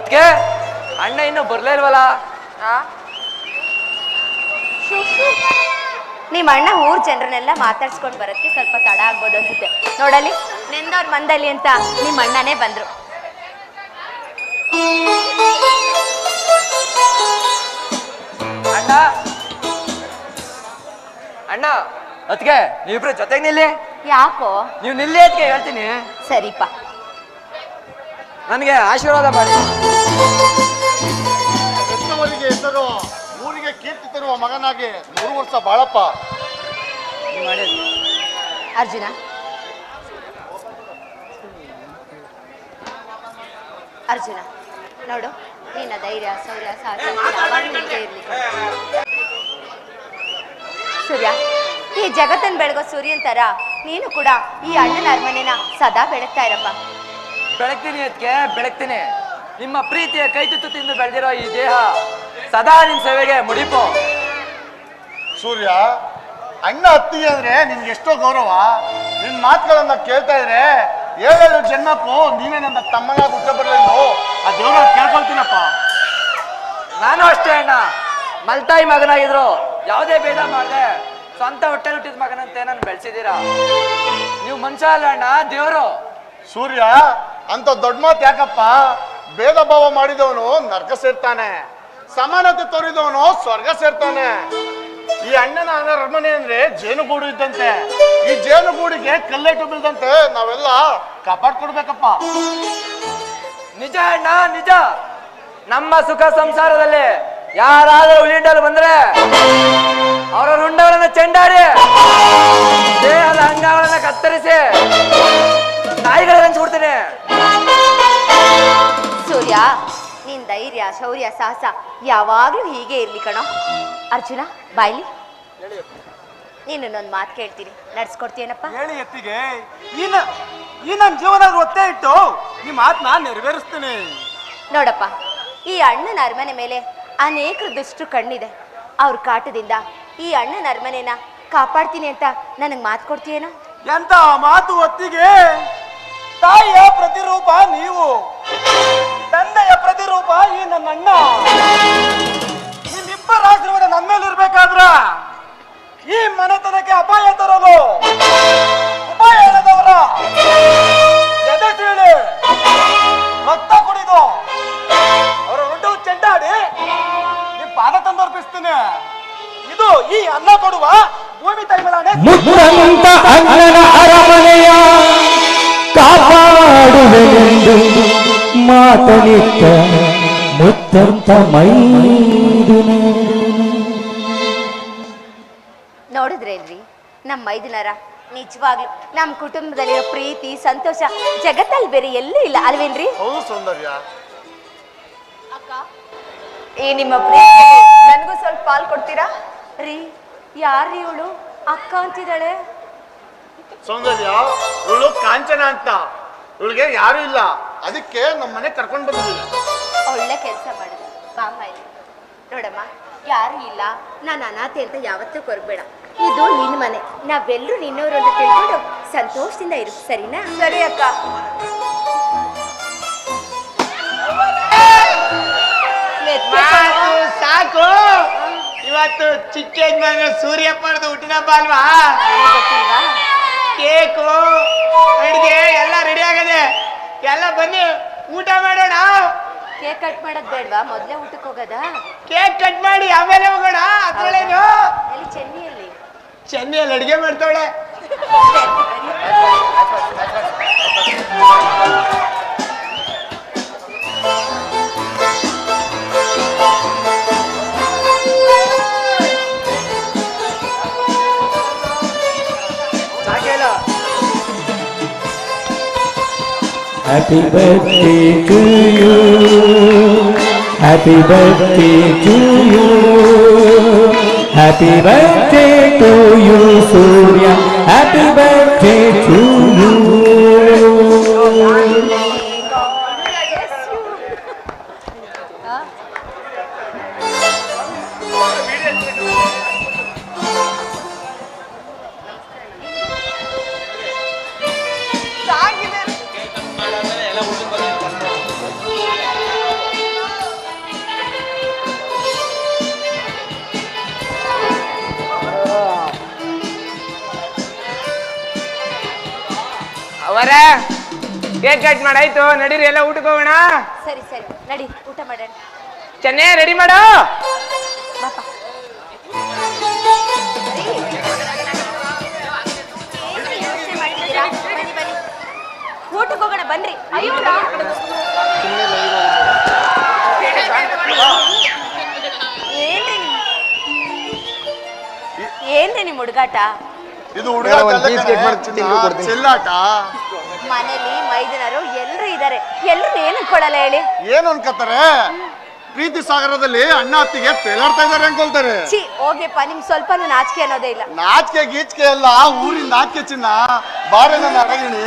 ಅದಕ್ಕೆ ಅಣ್ಣ ಇನ್ನು ಬರ್ಲೇ ಇಲ್ವಲ್ಲ? ನಿಮ್ಮ ಅಣ್ಣ ಊರ್ ಜನರನ್ನೆಲ್ಲ ಮಾತಾಡ್ಸ್ಕೊಂಡು ಬರೋದಕ್ಕೆ ಸ್ವಲ್ಪ ತಡ ಆಗ್ಬೋದು ಅನ್ಸುತ್ತೆ. ನೋಡಲಿ ನೆಂದವ್ರ ಮಂದಲ್ಲಿ ಅಂತ ನಿಮ್ಮ ಅಣ್ಣನೇ ಬಂದ್ರು. ಅಣ್ಣ ಅಣ್ಣ ಅದಕ್ಕೆ ನೀವಿಬ್ರು ಜೊತೆಗೆ ನಿಲ್ಲಿ. ಯಾಕೋ? ನೀವು ನಿಲ್ಲಿ ಅದಕ್ಕೆ ಹೇಳ್ತೀನಿ. ಸರಿಪ್ಪ. ನನಗೆ ಆಶೀರ್ವಾದ ಮಾಡಿ. ಹೆತ್ತವರಿಗೆ ಹೆಸರು, ಊರಿಗೆ ಕೀರ್ತಿ ತರುವ ಮಗನಾಗಿ 3 ವರ್ಷ ಬಾಳಪ್ಪ. ಅರ್ಜುನ, ಅರ್ಜುನ ನೋಡು, ನಿನ್ನ ಧೈರ್ಯ ಶೌರ್ಯ ಇರ್ಲಿ. ಸೂರ್ಯ, ಈ ಜಗತ್ತನ್ನು ಬೆಳಗೋ ಸೂರ್ಯನ್ ತರ ನೀನು ಕೂಡ ಈ ಅಣ್ಣನ ಅರಮನೆನ ಸದಾ ಬೆಳಗ್ತಾ ಇರಪ್ಪ. ಬೆಳಗ್ತೀನಿ ಅದಕ್ಕೆ ಬೆಳಗ್ತೀನಿ. ನಿಮ್ಮ ಪ್ರೀತಿಯ ಕೈ ತುತ್ತು ತಿಂದು ಬೆಳೆದಿರೋ ಈ ದೇಹ ಸದಾ ನಿಮ್ ಸೇವೆಗೆ ಮುಡಿಪು. ಸೂರ್ಯ, ಅಣ್ಣ ಅತ್ತಿಗೆ ಅಂದ್ರೆ ನಿನ್ಗೆ ಎಷ್ಟೋ ಗೌರವ. ನಿನ್ ಮಾತುಗಳನ್ನ ಕೇಳ್ತಾ ಇದ್ರೆ 7 ಜನ್ಮಕ್ಕೂ ನೀನೇ ನನ್ನ ತಮ್ಮನಾಗಿ ಹುಟ್ಟ ಬರಲಿಲ್ಲ. ಆ ದೇವ್ರ ಕೇಳ್ಕೊಳ್ತೀನಪ್ಪ. ನಾನು ಅಷ್ಟೇ ಅಣ್ಣ, ಮಲ್ತಾಯಿ ಮಗನಾಗಿದ್ರು ಯಾವುದೇ ಭೇದ ಮಾಡದೆ ಸ್ವಂತ ಹೊಟ್ಟೆ ಹುಟ್ಟಿದ ಮಗನಂತೆ ನಾನು ಬೆಳೆಸಿದ್ದೀರಾ. ನೀವು ಮನುಷ್ಯ ಅಲ್ಲ ಅಣ್ಣ, ದೇವರು. ಸೂರ್ಯ, ಅಂತ ದೊಡ್ಡ ಮಾತು ಯಾಕಪ್ಪ? ಭೇದ ಭಾವ ಮಾಡಿದವನು ನರಕ ಸೇರ್ತಾನೆ, ಸಮಾನತೆ ತೋರಿದವನು ಸ್ವರ್ಗ ಸೇರ್ತಾನೆ. ಈ ಅಣ್ಣನ ಅರಮನೆ ಅಂದ್ರೆ ಜೇನುಗೂಡು ಇದ್ದಂತೆ. ಈ ಜೇನುಗೂಡಿಗೆ ಕಲ್ಲೇಟು ಬೀಳ್ದಂತೆ ನಾವೆಲ್ಲ ಕಾಪಾಡ್ಕೊಡ್ಬೇಕಪ್ಪ. ನಿಜ ಅಣ್ಣ, ನಿಜ. ನಮ್ಮ ಸುಖ ಸಂಸಾರದಲ್ಲಿ ಯಾರಾದ್ರೂ ಉಳಿಂಡಲು ಬಂದ್ರೆ ಅವರ ರುಂಡಗಳನ್ನ ಚೆಂಡಾಡಿ ದೇಹದ ಅಂಗಗಳನ್ನ ಕತ್ತರಿಸಿ ನಾಯಿಗಳ ಹಂಚ್ಬಿಡ್ತೀನಿ. ಸೂರ್ಯ, ನಿನ್ ಧೈರ್ಯ ಶೌರ್ಯ ಸಾಹಸ ಯಾವಾಗ್ಲೂ ಹೀಗೆ ಇರ್ಲಿ ಕಣೋ. ಅರ್ಜುನ ಬಾಯ್ಲಿ, ನೀನೊಂದು ಮಾತು ಕೇಳ್ತೀನಿ, ನಡ್ಸ್ಕೊಡ್ತೀಯನಪ್ಪ? ಹೇಳಿ ಎತ್ತಿಗೆ. ಈ ನನ್ನ ಜೀವನ ಒತ್ತೆ ಇಟ್ಟು ನಿಮ್ಮ ಮಾತನ್ನ ನೆರವೇರಿಸ್ತೀನಿ. ನೋಡಪ್ಪ, ಈ ಅಣ್ಣನ ಅರಮನೆ ಮೇಲೆ ಅನೇಕರು ದುಷ್ಟರು ಕಣ್ಣಿದೆ. ಅವ್ರ ಕಾಟದಿಂದ ಈ ಅಣ್ಣನ ಅರಮನೆನ ಕಾಪಾಡ್ತೀನಿ ಅಂತ ನನಗೆ ಮಾತು ಕೊಡ್ತೀಯೇನೋ? ಎಂತ ಮಾತು ಒತ್ತಿಗೆ. ತಾಯಿಯ ಪ್ರತಿರೂಪ ನೀವು, ತಂದೆಯ ಪ್ರತಿರೂಪ ಈ ನನ್ನ ಅಣ್ಣ. ನಿಮ್ಮಿಬ್ಬರ ಆಶೀರ್ವಾದ ನನ್ನ ಮೇಲೆ ಇರ್ಬೇಕಾದ್ರ ಈ ಮನೆತನಕ್ಕೆ ಅಪಾಯ ತರಲು ಉಪಾಯ ಹೇಳದವರ ಎದೆ ಸೀಳಿ ರಕ್ತ ಕುಡಿದು ಅವರ ರೊಡ್ಡು ಚೆಂಡಾಡಿ ನಿಮ್ ಪಾದ ತಂದರ್ಪಿಸ್ತೀನಿ. ಇದು ಈ ಅನ್ನ ಕೊಡುವ ಭೂಮಿ ತೈಮಲಾಣೆ. ಮುತ್ತಂತ ಅಣ್ಣನ ಅರಮನೆಯ ಕಾಪಾಡುವೆನೆಂದು ಮಾತನಿತ್ತ ಮುತ್ತಂತ ಮೈದುನೆ. ನೋಡಿದ್ರೇನ್ರಿ ನಮ್ಮ ಮೈದುನರ? ನಿಜವಾಗ್ಲು ನಮ್ಮ ಕುಟುಂಬದಲ್ಲಿರೋ ಪ್ರೀತಿ ಸಂತೋಷ ಜಗತ್ತಲ್ಲಿ ಬೇರೆ ಎಲ್ಲೂ ಇಲ್ಲ ಅಲ್ವೇನ್ರಿ? ಹೌದು ಸೌಂದರ್ಯ. ಅಕ್ಕ, ಈ ನಿಮ್ಮ ಪ್ರೀತಿ ನನಗೂ ಸ್ವಲ್ಪ ಪಾಲ್ ಕೊಡ್ತೀರಾ ರೀ? ಯಾರ್ರೀ ಇವಳು ಅಕ್ಕ ಅಂತಿದ್ದಾಳೆ? ಸೌಂದರ್ಯ, ಇವಳು ಕಾಂಚನ ಅಂತ. ಇವಳಿಗೆ ಯಾರು ಇಲ್ಲ, ಅದಕ್ಕೆ ನಮ್ಮ ಮನೆ ಕರ್ಕೊಂಡು ಬಂದಿದ್ದೀವಿ. ಒಳ್ಳೆ ಕೆಲಸ ಮಾಡಿದೆ. ಬಾಮ್ಮ ಇಲ್ಲಿ ನೋಡಮ್ಮ, ಯಾರು ಇಲ್ಲ, ನಾನು ಅನಾಥೆ ಅಂತ ಯಾವತ್ತೂ ಕೊರಬೇಡ. ಇದು ನಿನ್ನ ಮನೆ, ನಾವೆಲ್ಲರೂ ನಿನ್ನವರು ಅಂತ ತಿಳ್ಕೊಂಡು ಸಂತೋಷದಿಂದ ಇರು, ಸರಿನಾ? ಸರಿ ಅಕ್ಕ. ಸಾಕು. ಇವತ್ತು ಚಿಕ್ಕ ಯಜಮಾನ ಸೂರ್ಯಪ್ಪನದು ಹುಟ್ಟಿನ ಹಬ್ಬ ಅಲ್ವಾ? ಕೇಕು ಅಡಿಗೆ ಎಲ್ಲ ರೆಡಿ ಆಗದೆ. ಎಲ್ಲ ಬನ್ನಿ ಊಟ ಮಾಡೋಣ. ಕೇಕ್ ಕಟ್ ಮಾಡೋದ್ ಬೇಡವಾ? ಮೊದ್ಲೇ ಊಟಕ್ಕೆ ಹೋಗೋದ? ಕೇಕ್ ಕಟ್ ಮಾಡಿ ಆಮೇಲೆ ಹೋಗೋಣ. ಅದ್ರೊಳೇನು? ಎಲ್ಲಿ? ಚೆನ್ನೈಯಲ್ಲಿ. ಚೆನ್ನೈಯಲ್ಲಿ ಅಡಿಗೆ ಮಾಡ್ತಾಳೆ. Happy birthday to you, happy birthday to you, happy birthday to you, Surya, happy birthday to you. ಅವರೇ ಕೇಕ್ ಕಟ್ ಮಾಡಾಯ್ತು, ನಡೀರಿ ಎಲ್ಲ ಊಟಕ್ಕೆ ಹೋಗೋಣ. ಸರಿ ಸರಿ ನಡಿ ಊಟ ಮಾಡೋಣ. ಚೆನ್ನೆ ರೆಡಿ ಮಾಡೋ. ಬಾಪ ಬನ್ನಿ ಬನ್ನಿ ಊಟಕ್ಕೆ ಹೋಗೋಣ ಬನ್ರಿ. ಅಯ್ಯೋ ಏನ್ರಿ ನಿಮ್ ಹುಡುಗಾಟ? ಇದು ಹುಡುಗ ಚೆಲ್ಲಾಟ. ಮನೇಲಿ ಮೈದಿನರು ಎಲ್ರು ಇದಾರೆ, ಎಲ್ರು ಏನು ಕೊಡಲ್ಲ ಹೇಳಿ. ಏನು ಅನ್ಕೋತಾರೆ? ಪ್ರೀತಿ ಸಾಗರದಲ್ಲಿ ಅಣ್ಣ ಅತ್ತಿಗೆ ಪೇಲಾಡ್ತಾ ಇದಾರೆ ಅನ್ಕೊಳ್ತಾರೆ. ಛೀ ಹೋಗ್ಯಪ್ಪ, ನಿಮ್ ಸ್ವಲ್ಪ ನಾಚಿಕೆ ಅನ್ನೋದೇ ಇಲ್ಲ. ನಾಚಿಕೆ ಗೀಚಿಕೆ ಎಲ್ಲ ಊರಿಂದ ಆಚೆ ಚಿನ್ನ ಬಾರೆ ನನ್ನ ಅರಗಿಣಿ.